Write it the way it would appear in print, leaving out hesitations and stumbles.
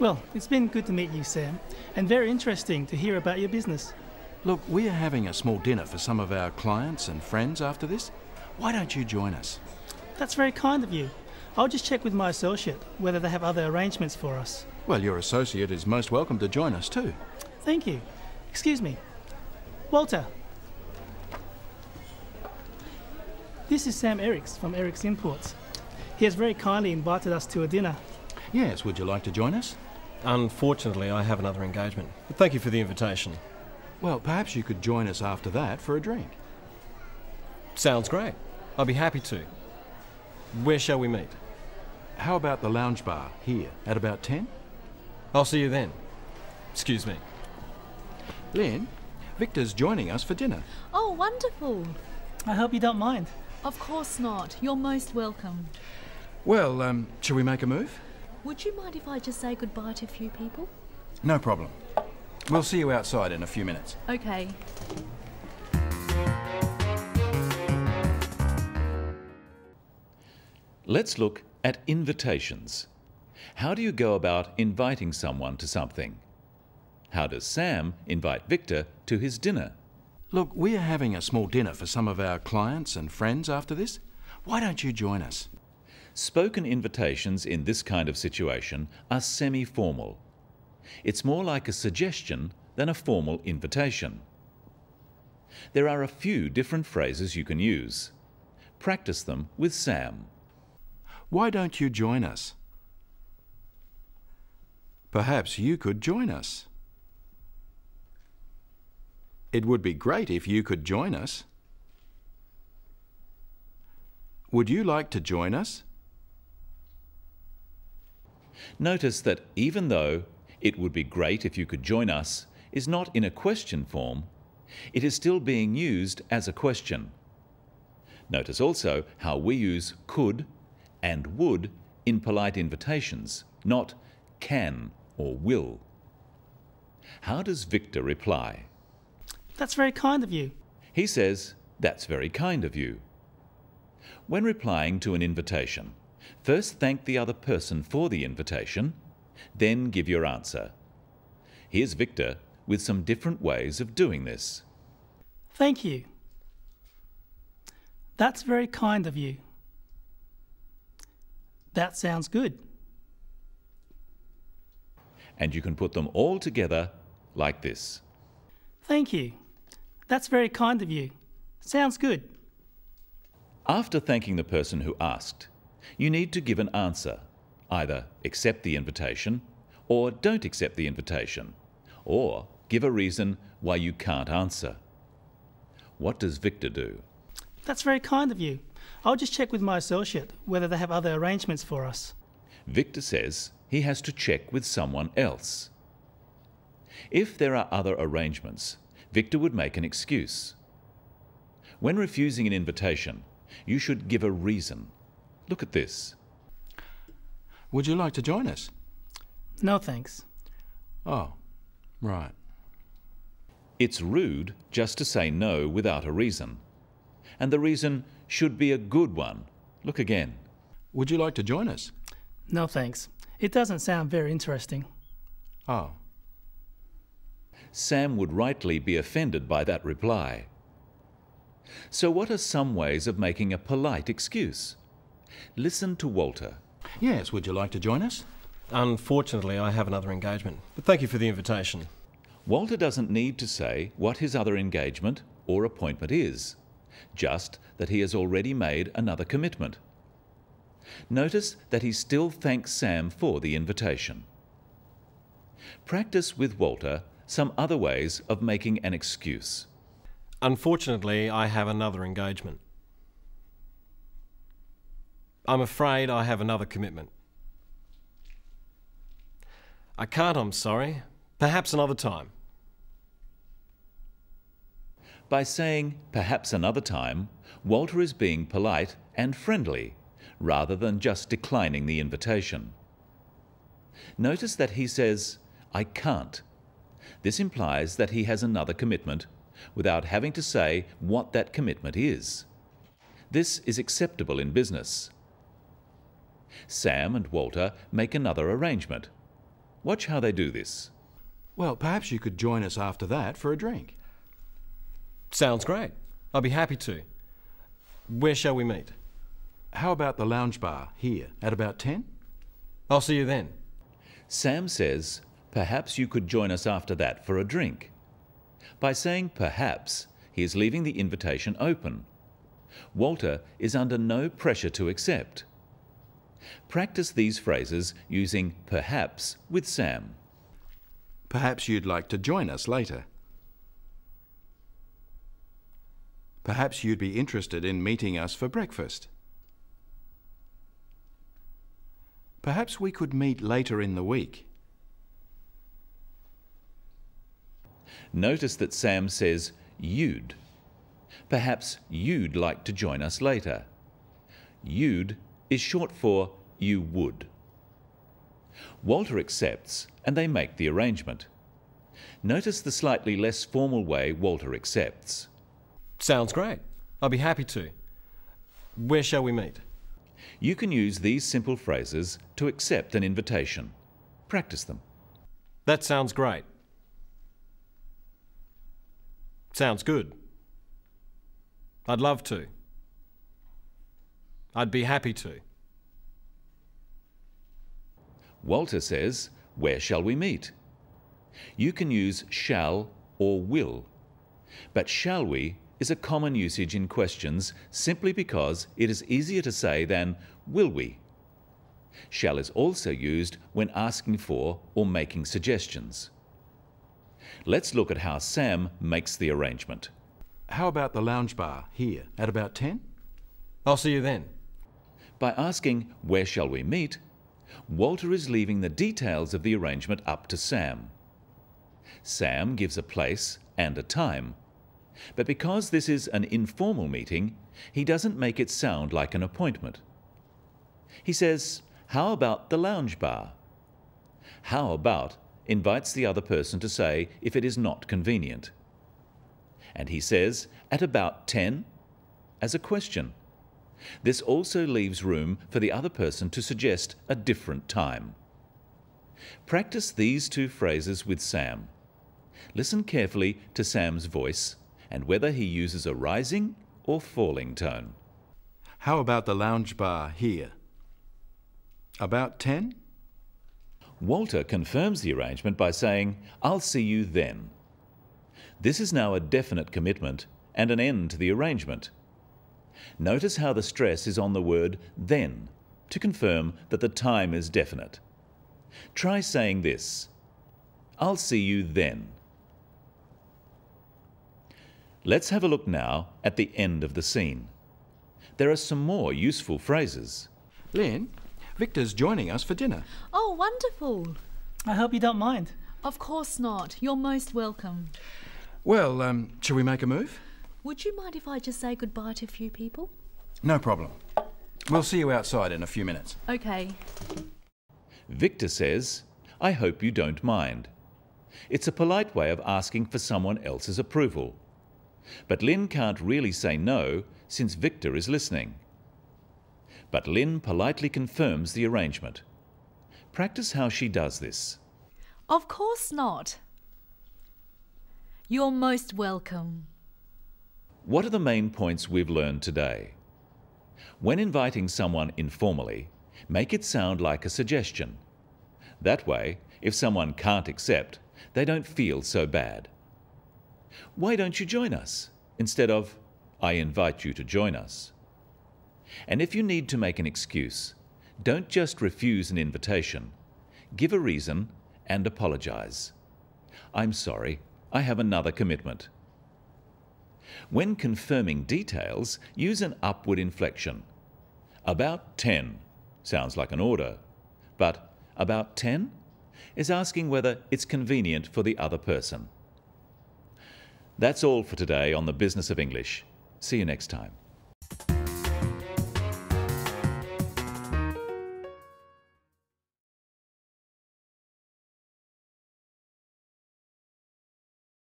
Well, it's been good to meet you, Sam, and very interesting to hear about your business. Look, we are having a small dinner for some of our clients and friends after this. Why don't you join us? That's very kind of you. I'll just check with my associate whether they have other arrangements for us. Well, your associate is most welcome to join us too. Thank you. Excuse me. Walter. This is Sam Eriks from Eriks Imports. He has very kindly invited us to a dinner. Yes, would you like to join us? Unfortunately, I have another engagement, but thank you for the invitation. Well, perhaps you could join us after that for a drink. Sounds great. I'll be happy to. Where shall we meet? How about the lounge bar here at about 10? I'll see you then. Excuse me. Lynn, Victor's joining us for dinner. Oh, wonderful. I hope you don't mind. Of course not. You're most welcome. Well, shall we make a move? Would you mind if I just say goodbye to a few people? No problem. We'll see you outside in a few minutes. Okay. Let's look at invitations. How do you go about inviting someone to something? How does Sam invite Victor to his dinner? Look, we are having a small dinner for some of our clients and friends after this. Why don't you join us? Spoken invitations in this kind of situation are semi-formal. It's more like a suggestion than a formal invitation. There are a few different phrases you can use. Practice them with Sam. Why don't you join us? Perhaps you could join us. It would be great if you could join us. Would you like to join us? Notice that even though "it would be great if you could join us" is not in a question form, it is still being used as a question. Notice also how we use could and would in polite invitations, not can or will. How does Victor reply? That's very kind of you. He says, "That's very kind of you." When replying to an invitation, first thank the other person for the invitation, then give your answer. Here's Victor with some different ways of doing this. Thank you. That's very kind of you. That sounds good. And you can put them all together like this. Thank you. That's very kind of you. Sounds good. After thanking the person who asked, you need to give an answer. Either accept the invitation, or don't accept the invitation, or give a reason why you can't answer. What does Victor do? That's very kind of you. I'll just check with my associate whether they have other arrangements for us. Victor says he has to check with someone else. If there are other arrangements, Victor would make an excuse. When refusing an invitation, you should give a reason. Look at this. Would you like to join us? No, thanks. Oh, right. It's rude just to say no without a reason. And the reason should be a good one. Look again. Would you like to join us? No, thanks. It doesn't sound very interesting. Oh. Sam would rightly be offended by that reply. So what are some ways of making a polite excuse? Listen to Walter. Yes, would you like to join us? Unfortunately, I have another engagement, but thank you for the invitation. Walter doesn't need to say what his other engagement or appointment is, just that he has already made another commitment. Notice that he still thanks Sam for the invitation. Practice with Walter some other ways of making an excuse. Unfortunately, I have another engagement. I'm afraid I have another commitment. I can't, I'm sorry. Perhaps another time. By saying perhaps another time, Walter is being polite and friendly, rather than just declining the invitation. Notice that he says, "I can't." This implies that he has another commitment, without having to say what that commitment is. This is acceptable in business. Sam and Walter make another arrangement. Watch how they do this. Well, perhaps you could join us after that for a drink. Sounds great. I'll be happy to. Where shall we meet? How about the lounge bar here at about 10? I'll see you then. Sam says, perhaps you could join us after that for a drink. By saying perhaps, he is leaving the invitation open. Walter is under no pressure to accept. Practice these phrases using perhaps with Sam. Perhaps you'd like to join us later. Perhaps you'd be interested in meeting us for breakfast. Perhaps we could meet later in the week. Notice that Sam says you'd. Perhaps you'd like to join us later. You'd is short for you would. Walter accepts and they make the arrangement. Notice the slightly less formal way Walter accepts. Sounds great. I'll be happy to. Where shall we meet? You can use these simple phrases to accept an invitation. Practice them. That sounds great. Sounds good. I'd love to. I'd be happy to. Walter says, where shall we meet? You can use shall or will, but shall we is a common usage in questions simply because it is easier to say than will we. Shall is also used when asking for or making suggestions. Let's look at how Sam makes the arrangement. How about the lounge bar here at about 10? I'll see you then. By asking where shall we meet, Walter is leaving the details of the arrangement up to Sam. Sam gives a place and a time, but because this is an informal meeting, he doesn't make it sound like an appointment. He says, how about the lounge bar? How about invites the other person to say if it is not convenient. And he says, at about 10, as a question. This also leaves room for the other person to suggest a different time. Practice these two phrases with Sam. Listen carefully to Sam's voice and whether he uses a rising or falling tone. How about the lounge bar here? About 10? Walter confirms the arrangement by saying, I'll see you then. This is now a definite commitment and an end to the arrangement. Notice how the stress is on the word then to confirm that the time is definite. Try saying this, I'll see you then. Let's have a look now at the end of the scene. There are some more useful phrases. Lynn, Victor's joining us for dinner. Oh, wonderful. I hope you don't mind. Of course not. You're most welcome. Well, shall we make a move? Would you mind if I just say goodbye to a few people? No problem. We'll see you outside in a few minutes. Okay. Victor says, I hope you don't mind. It's a polite way of asking for someone else's approval. But Lynn can't really say no since Victor is listening. But Lynn politely confirms the arrangement. Practice how she does this. Of course not. You're most welcome. What are the main points we've learned today? When inviting someone informally, make it sound like a suggestion. That way, if someone can't accept, they don't feel so bad. Why don't you join us? Instead of, I invite you to join us. And if you need to make an excuse, don't just refuse an invitation. Give a reason and apologize. I'm sorry, I have another commitment. When confirming details, use an upward inflection. About 10 sounds like an order, but about 10 is asking whether it's convenient for the other person. That's all for today on The Business of English. See you next time.